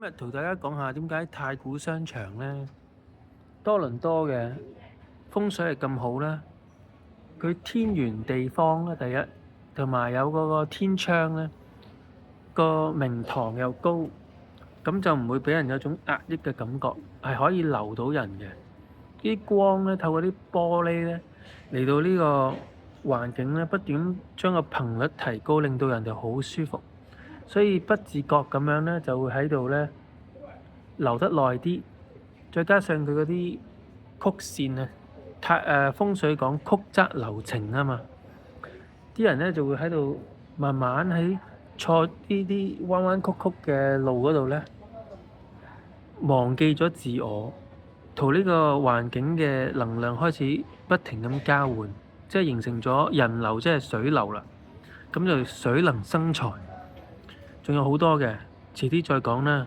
今日同大家講下點解太古商場咧，多倫多嘅風水係咁好咧？佢天圓地方咧，第一，同埋有嗰個天窗咧，個明堂又高，咁就唔會俾人有種壓抑嘅感覺，係可以留到人嘅。啲光咧透過啲玻璃咧嚟到呢個環境咧，不斷將個頻率提高，令到人哋好舒服，所以不自覺咁樣咧就會喺度咧留得耐啲。再加上佢嗰啲曲線啊，風水講曲則留情啊嘛，啲人咧就會喺度慢慢喺錯呢啲彎彎曲曲嘅路嗰度咧，忘記咗自我，同呢個環境嘅能量開始不停咁交換，即係形成咗人流，即係水流啦。咁就水能生財，仲有好多嘅，遲啲再講啦。